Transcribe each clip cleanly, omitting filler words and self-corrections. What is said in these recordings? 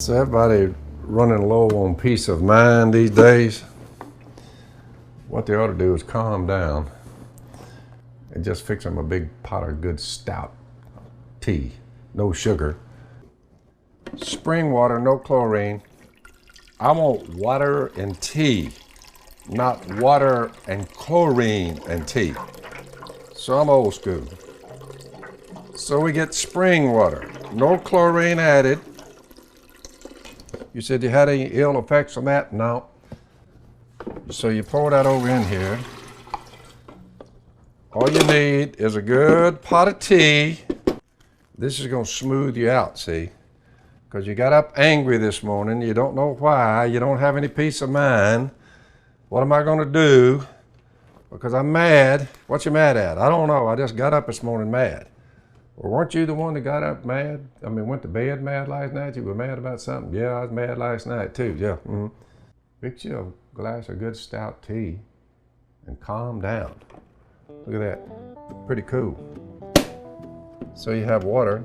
So everybody running low on peace of mind these days. What they ought to do is calm down and just fix them a big pot of good stout tea, no sugar. Spring water, no chlorine. I want water and tea, not water and chlorine and tea. So I'm old school. So we get spring water, no chlorine added. You said you had any ill effects from that? No. So you pour that over in here. All you need is a good pot of tea. This is going to smooth you out, see? Because you got up angry this morning. You don't know why. You don't have any peace of mind. What am I going to do? Because I'm mad. What you mad at? I don't know. I just got up this morning mad. Well, weren't you the one that got up mad? I mean, went to bed mad last night? You were mad about something? Yeah, I was mad last night too. Yeah. Fix you a glass of good stout tea and calm down. Look at that. Pretty cool. So you have water.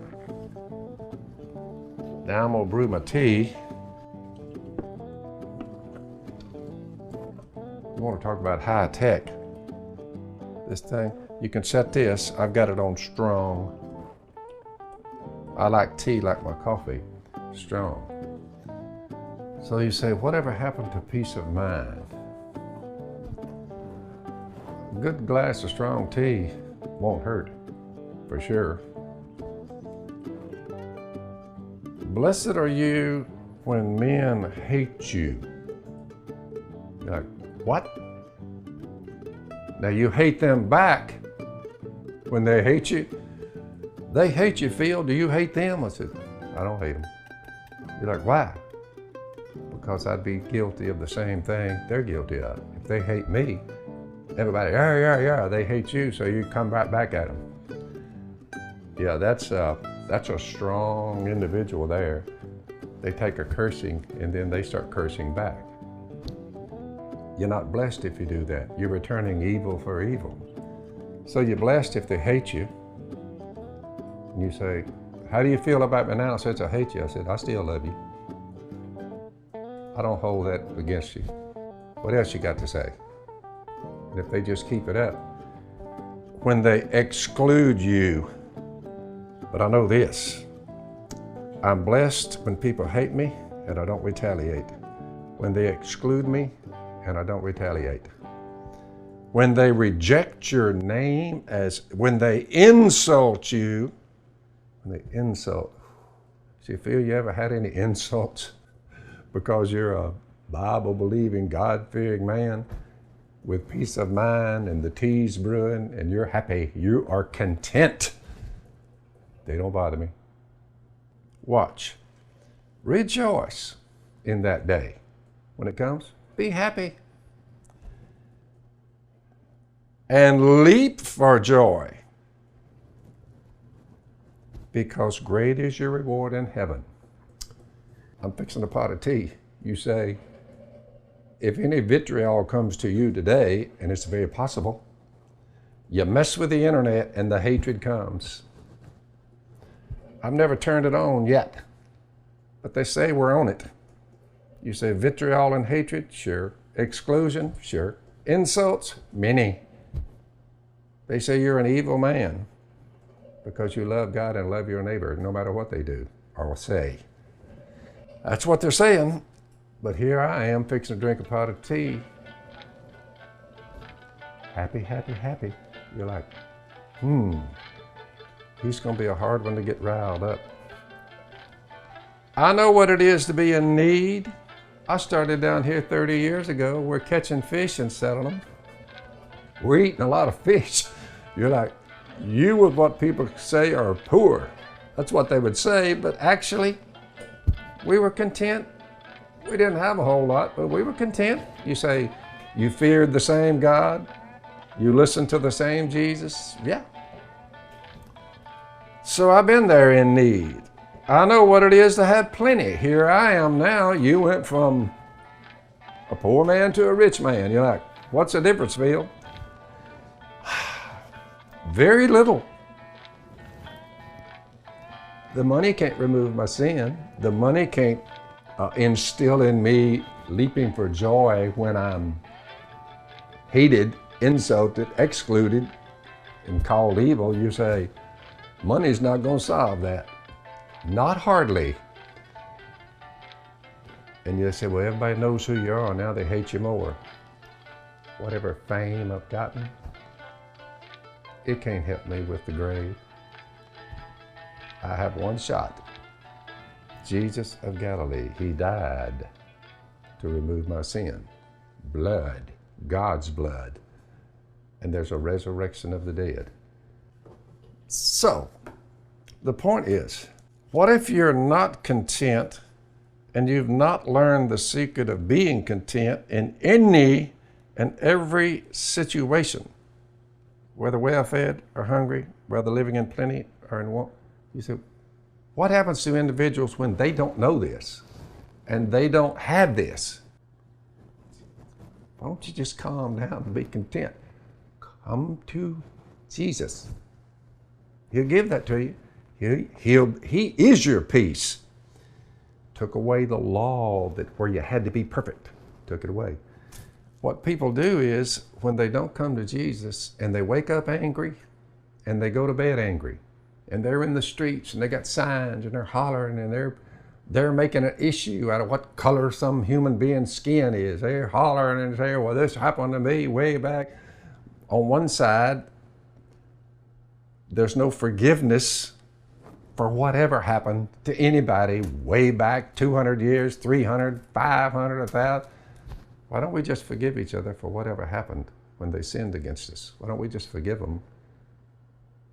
Now I'm gonna brew my tea. You want to talk about high tech. This thing, you can set this. I've got it on strong. I like tea like my coffee, strong. So you say, whatever happened to peace of mind? A good glass of strong tea won't hurt, for sure. Blessed are you when men hate you. You're like, what? Now you hate them back when they hate you. They hate you, Phil. Do you hate them? I said, I don't hate them. You're like, why? Because I'd be guilty of the same thing they're guilty of. If they hate me, everybody, yeah, they hate you, so you come right back at them. Yeah, that's a strong individual there. They take a cursing and then they start cursing back. You're not blessed if you do that. You're returning evil for evil. So you're blessed if they hate you. And you say, how do you feel about me now since I hate you? I said, I still love you. I don't hold that against you. What else you got to say? And if they just keep it up, when they exclude you, but I know this, I'm blessed when people hate me and I don't retaliate. When they exclude me and I don't retaliate. When they reject your name, when they insult you, when they insult. See, Phil, you ever had any insults because you're a Bible-believing, God-fearing man with peace of mind and the tea's brewing and you're happy, you are content? They don't bother me. Watch. Rejoice in that day. When it comes, be happy. And leap for joy, because great is your reward in heaven. I'm fixing a pot of tea. You say, if any vitriol comes to you today, and it's very possible, you mess with the internet and the hatred comes. I've never turned it on yet, but they say we're on it. You say vitriol and hatred? Sure. Exclusion? Sure. Insults? Many. They say you're an evil man because you love God and love your neighbor no matter what they do or say. That's what they're saying, but here I am fixing to drink a pot of tea. Happy, happy, happy. You're like, he's gonna be a hard one to get riled up. I know what it is to be in need. I started down here 30 years ago. We're catching fish and selling them. We're eating a lot of fish. You're like, you would what people say are poor. That's what they would say, but actually, we were content. We didn't have a whole lot, but we were content. You say, you feared the same God? You listened to the same Jesus? Yeah. So I've been there in need. I know what it is to have plenty. Here I am now. You went from a poor man to a rich man. You're like, what's the difference, Phil? Very little. The money can't remove my sin. The money can't instill in me leaping for joy when I'm hated, insulted, excluded, and called evil, you say, money's not going to solve that. Not hardly. And you say, well, everybody knows who you are, now they hate you more. Whatever fame I've gotten, it can't help me with the grave. I have one shot. Jesus of Galilee, he died to remove my sin. Blood, God's blood. And there's a resurrection of the dead. So, the point is, what if you're not content and you've not learned the secret of being content in any and every situation, whether well-fed or hungry, whether living in plenty or in want? You say, what happens to individuals when they don't know this and they don't have this? Why don't you just calm down and be content? Come to Jesus. He'll give that to you. He is your peace. Took away the law that where you had to be perfect. Took it away. What people do is when they don't come to Jesus and they wake up angry and they go to bed angry and they're in the streets and they got signs and they're hollering and they're making an issue out of what color some human being's skin is. They're hollering and saying, well, this happened to me way back. On one side, there's no forgiveness for whatever happened to anybody way back 200 years, 300, 500, 1,000. Why don't we just forgive each other for whatever happened when they sinned against us? Why don't we just forgive them?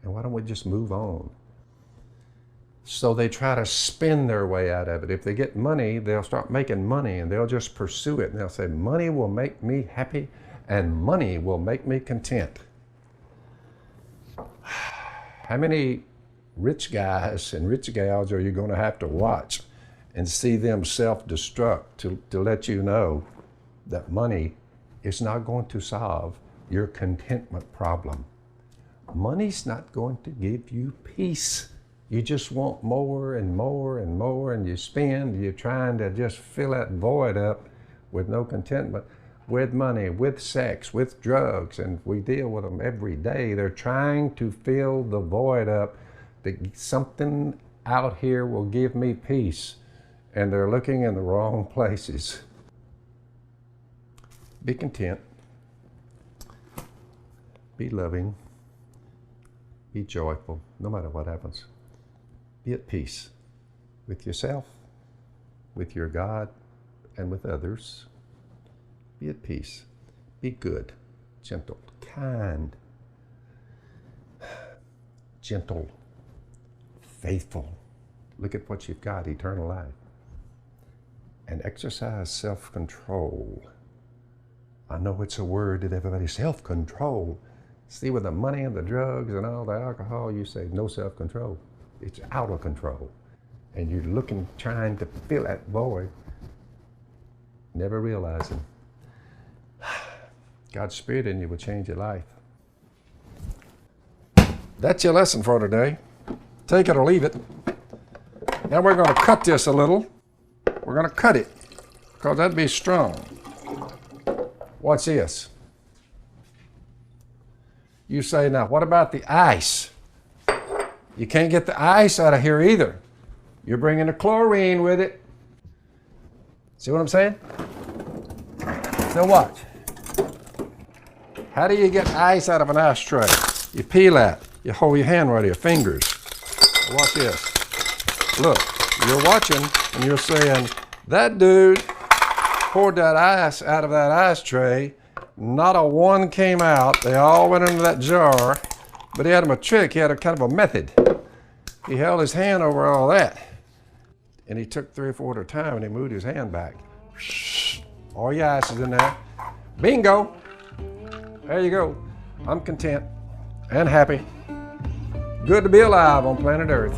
And why don't we just move on? So they try to spin their way out of it. If they get money, they'll start making money and they'll just pursue it. And they'll say, money will make me happy and money will make me content. How many rich guys and rich gals are you going to have to watch and see them self-destruct to let you know that money is not going to solve your contentment problem? Money's not going to give you peace. You just want more and more and more, and you spend, you're trying to just fill that void up with no contentment, with money, with sex, with drugs, and we deal with them every day. They're trying to fill the void up that something out here will give me peace, and they're looking in the wrong places. Be content. Be loving. Be joyful, no matter what happens. Be at peace with yourself, with your God, and with others. Be at peace. Be good, gentle, kind, gentle, faithful. Look at what you've got, eternal life. And exercise self-control. I know it's a word that everybody, self-control. See, with the money and the drugs and all the alcohol, you say no self-control. It's out of control. And you're looking, trying to fill that void, never realizing God's Spirit in you will change your life. That's your lesson for today. Take it or leave it. Now we're going to cut this a little. We're going to cut it because that'd be strong. Watch this. You say, now what about the ice? You can't get the ice out of here either. You're bringing the chlorine with it. See what I'm saying? Now watch. How do you get ice out of an ice tray? You peel that. You hold your hand right here, fingers. Watch this. Look, you're watching and you're saying, that dude poured that ice out of that ice tray. Not a one came out. They all went into that jar. But he had him a trick. He had a kind of a method. He held his hand over all that. And he took 3 or 4 at a time and he moved his hand back. All your ice is in there. Bingo. There you go. I'm content and happy. Good to be alive on planet Earth.